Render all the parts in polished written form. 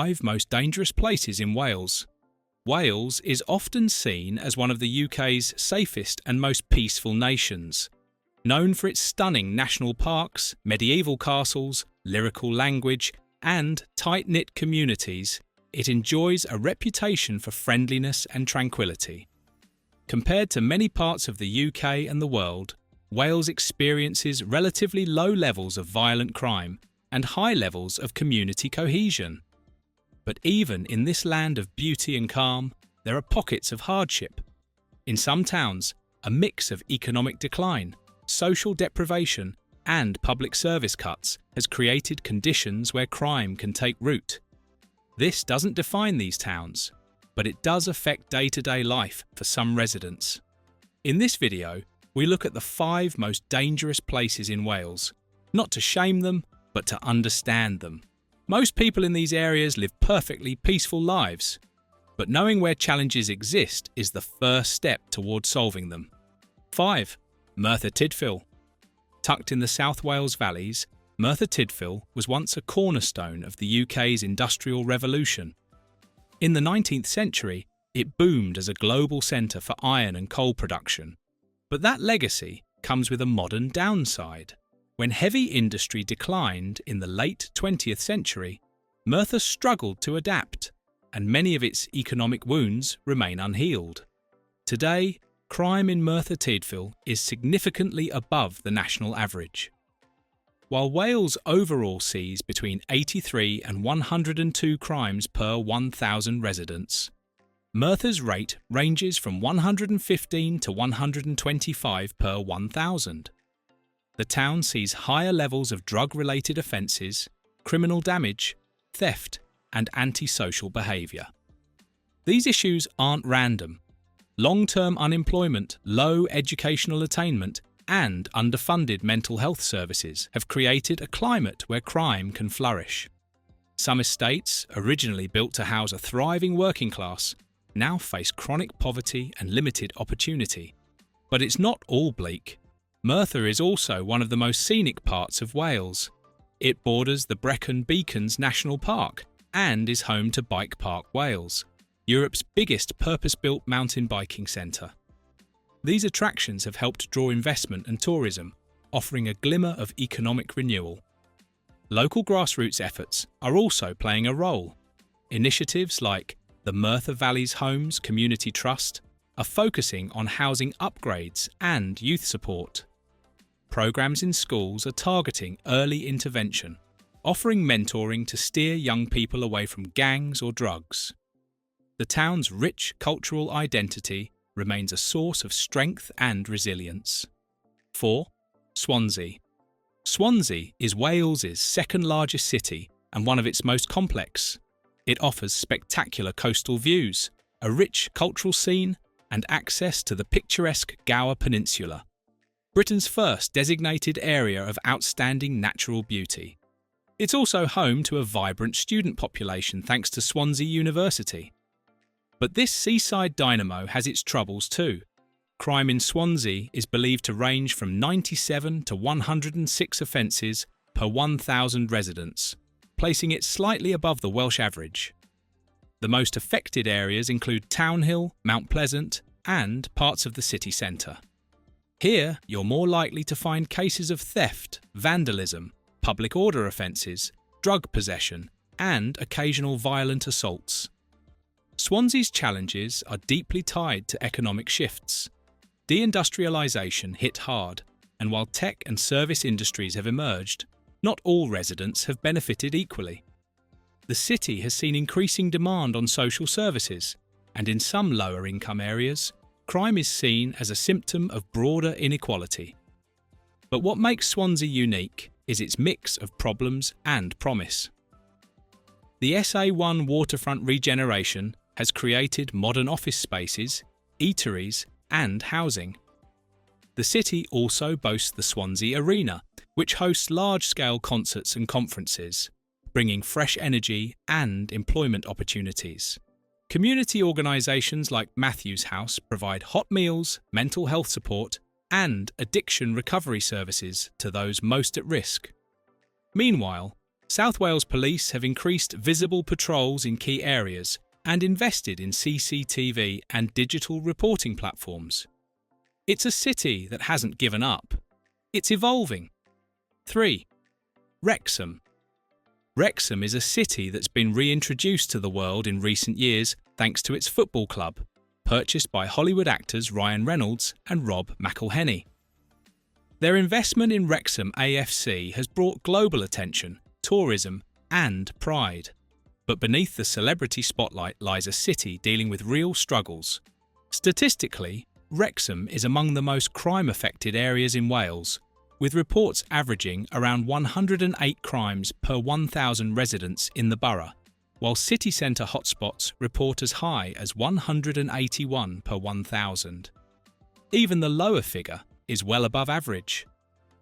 5 most dangerous places in Wales. Wales is often seen as one of the UK's safest and most peaceful nations. Known for its stunning national parks, medieval castles, lyrical language, and tight-knit communities, it enjoys a reputation for friendliness and tranquility. Compared to many parts of the UK and the world, Wales experiences relatively low levels of violent crime and high levels of community cohesion. But even in this land of beauty and calm, there are pockets of hardship. In some towns, a mix of economic decline, social deprivation, and public service cuts has created conditions where crime can take root. This doesn't define these towns, but it does affect day-to-day life for some residents. In this video, we look at the 5 most dangerous places in Wales, not to shame them, but to understand them. Most people in these areas live perfectly peaceful lives, but knowing where challenges exist is the first step towards solving them. 5. Merthyr Tydfil. Tucked in the South Wales valleys, Merthyr Tydfil was once a cornerstone of the UK's Industrial Revolution. In the 19th century, it boomed as a global centre for iron and coal production. But that legacy comes with a modern downside. When heavy industry declined in the late 20th century, Merthyr struggled to adapt, and many of its economic wounds remain unhealed. Today, crime in Merthyr Tydfil is significantly above the national average. While Wales overall sees between 83 and 102 crimes per 1,000 residents, Merthyr's rate ranges from 115 to 125 per 1,000. The town sees higher levels of drug-related offences, criminal damage, theft, and antisocial behaviour. These issues aren't random. Long-term unemployment, low educational attainment, and underfunded mental health services have created a climate where crime can flourish. Some estates, originally built to house a thriving working class, now face chronic poverty and limited opportunity. But it's not all bleak. Merthyr is also one of the most scenic parts of Wales. It borders the Brecon Beacons National Park and is home to Bike Park Wales, Europe's biggest purpose-built mountain biking centre. These attractions have helped draw investment and tourism, offering a glimmer of economic renewal. Local grassroots efforts are also playing a role. Initiatives like the Merthyr Valleys Homes Community Trust are focusing on housing upgrades and youth support. Programs in schools are targeting early intervention, offering mentoring to steer young people away from gangs or drugs. The town's rich cultural identity remains a source of strength and resilience. 4. Swansea. Swansea is Wales's second largest city and one of its most complex. It offers spectacular coastal views, a rich cultural scene, and access to the picturesque Gower Peninsula, Britain's first designated area of outstanding natural beauty. It's also home to a vibrant student population thanks to Swansea University. But this seaside dynamo has its troubles too. Crime in Swansea is believed to range from 97 to 106 offences per 1,000 residents, placing it slightly above the Welsh average. The most affected areas include Townhill, Mount Pleasant, and parts of the city centre. Here, you're more likely to find cases of theft, vandalism, public order offences, drug possession, and occasional violent assaults. Swansea's challenges are deeply tied to economic shifts. Deindustrialisation hit hard, and while tech and service industries have emerged, not all residents have benefited equally. The city has seen increasing demand on social services, and in some lower-income areas, crime is seen as a symptom of broader inequality. But what makes Swansea unique is its mix of problems and promise. The SA1 waterfront regeneration has created modern office spaces, eateries, and housing. The city also boasts the Swansea Arena, which hosts large-scale concerts and conferences, bringing fresh energy and employment opportunities. Community organisations like Matthew's House provide hot meals, mental health support, and addiction recovery services to those most at risk. Meanwhile, South Wales Police have increased visible patrols in key areas and invested in CCTV and digital reporting platforms. It's a city that hasn't given up. It's evolving. 3. Wrexham. Wrexham is a city that's been reintroduced to the world in recent years thanks to its football club, purchased by Hollywood actors Ryan Reynolds and Rob McElhenney. Their investment in Wrexham AFC has brought global attention, tourism, and pride. But beneath the celebrity spotlight lies a city dealing with real struggles. Statistically, Wrexham is among the most crime-affected areas in Wales, with reports averaging around 108 crimes per 1,000 residents in the borough, while city centre hotspots report as high as 181 per 1,000. Even the lower figure is well above average.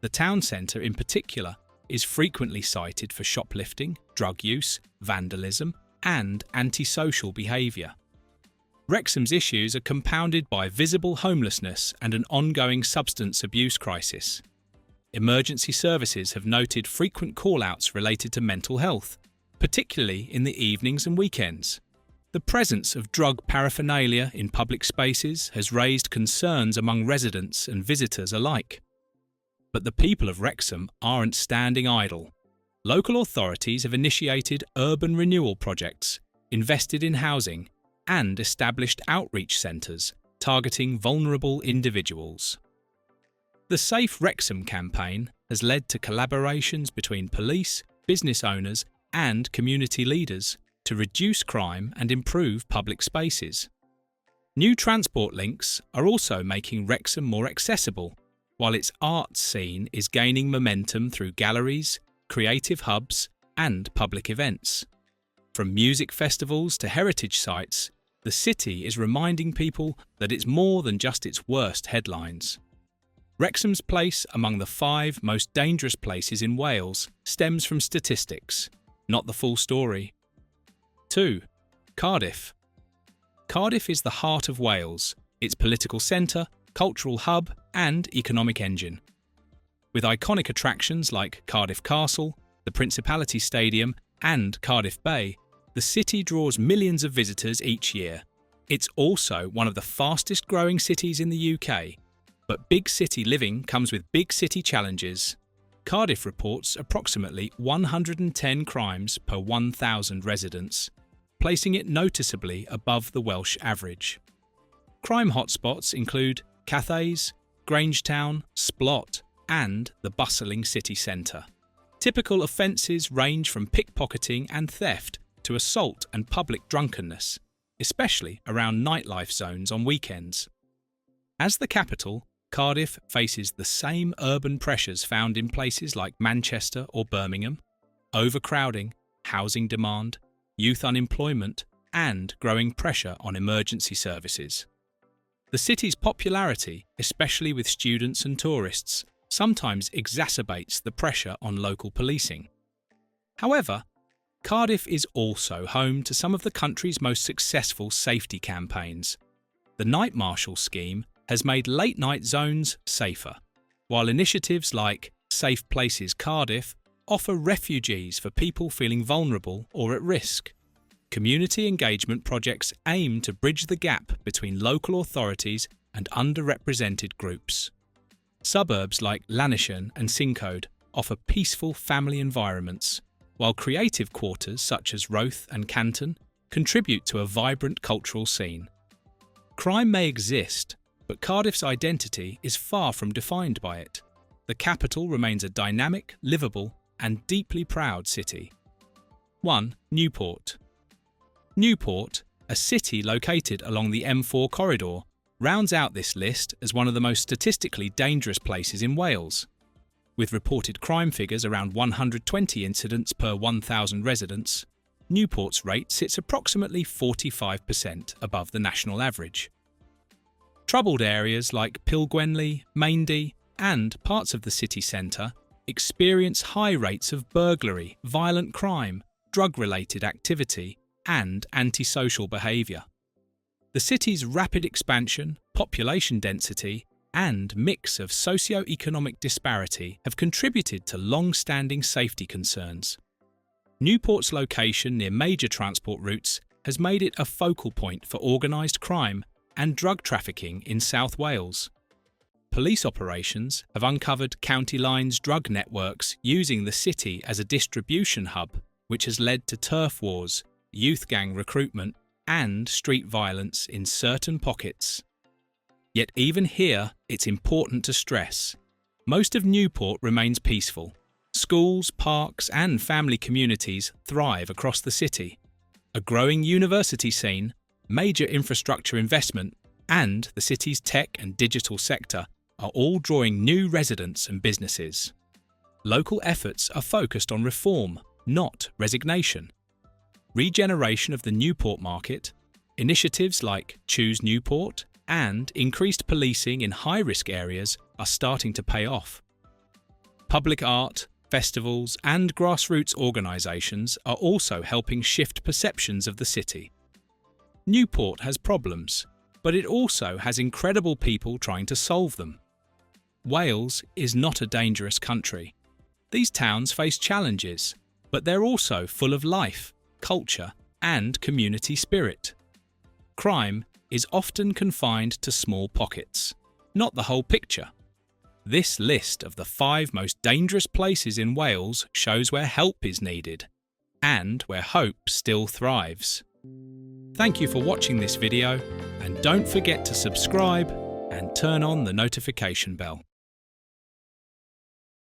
The town centre in particular is frequently cited for shoplifting, drug use, vandalism, and antisocial behaviour. Wrexham's issues are compounded by visible homelessness and an ongoing substance abuse crisis. Emergency services have noted frequent call-outs related to mental health, particularly in the evenings and weekends. The presence of drug paraphernalia in public spaces has raised concerns among residents and visitors alike. But the people of Wrexham aren't standing idle. Local authorities have initiated urban renewal projects, invested in housing, and established outreach centres targeting vulnerable individuals. The Safe Wrexham campaign has led to collaborations between police, business owners, and community leaders to reduce crime and improve public spaces. New transport links are also making Wrexham more accessible, while its arts scene is gaining momentum through galleries, creative hubs, and public events. From music festivals to heritage sites, the city is reminding people that it's more than just its worst headlines. Wrexham's place among the 5 most dangerous places in Wales stems from statistics, not the full story. 2. Cardiff. Cardiff is the heart of Wales, its political centre, cultural hub, and economic engine. With iconic attractions like Cardiff Castle, the Principality Stadium, and Cardiff Bay, the city draws millions of visitors each year. It's also one of the fastest growing cities in the UK. But big city living comes with big city challenges. Cardiff reports approximately 110 crimes per 1,000 residents, placing it noticeably above the Welsh average. Crime hotspots include Cathays, Grangetown, Splot, and the bustling city centre. Typical offences range from pickpocketing and theft to assault and public drunkenness, especially around nightlife zones on weekends. As the capital, Cardiff faces the same urban pressures found in places like Manchester or Birmingham: overcrowding, housing demand, youth unemployment, and growing pressure on emergency services. The city's popularity, especially with students and tourists, sometimes exacerbates the pressure on local policing. However, Cardiff is also home to some of the country's most successful safety campaigns. The Night Marshal scheme has made late-night zones safer, while initiatives like Safe Places Cardiff offer refuges for people feeling vulnerable or at risk. Community engagement projects aim to bridge the gap between local authorities and underrepresented groups. Suburbs like Llanishen and Syncode offer peaceful family environments, while creative quarters such as Roath and Canton contribute to a vibrant cultural scene. Crime may exist, but Cardiff's identity is far from defined by it. The capital remains a dynamic, livable, and deeply proud city. 1. Newport. Newport, a city located along the M4 corridor, rounds out this list as one of the most statistically dangerous places in Wales. With reported crime figures around 120 incidents per 1,000 residents, Newport's rate sits approximately 45% above the national average. Troubled areas like Pilgwenley, Maindee, and parts of the city centre experience high rates of burglary, violent crime, drug-related activity, and antisocial behaviour. The city's rapid expansion, population density, and mix of socio-economic disparity have contributed to long-standing safety concerns. Newport's location near major transport routes has made it a focal point for organised crime and drug trafficking in South Wales. Police operations have uncovered county lines drug networks using the city as a distribution hub, which has led to turf wars, youth gang recruitment, and street violence in certain pockets. Yet even here, it's important to stress, most of Newport remains peaceful. Schools, parks, and family communities thrive across the city. A growing university scene, major infrastructure investment, and the city's tech and digital sector are all drawing new residents and businesses. Local efforts are focused on reform, not resignation. Regeneration of the Newport market, initiatives like Choose Newport, and increased policing in high-risk areas are starting to pay off. Public art, festivals, and grassroots organisations are also helping shift perceptions of the city. Newport has problems, but it also has incredible people trying to solve them. Wales is not a dangerous country. These towns face challenges, but they're also full of life, culture, and community spirit. Crime is often confined to small pockets, not the whole picture. This list of the 5 most dangerous places in Wales shows where help is needed, and where hope still thrives. Thank you for watching this video, and don't forget to subscribe and turn on the notification bell.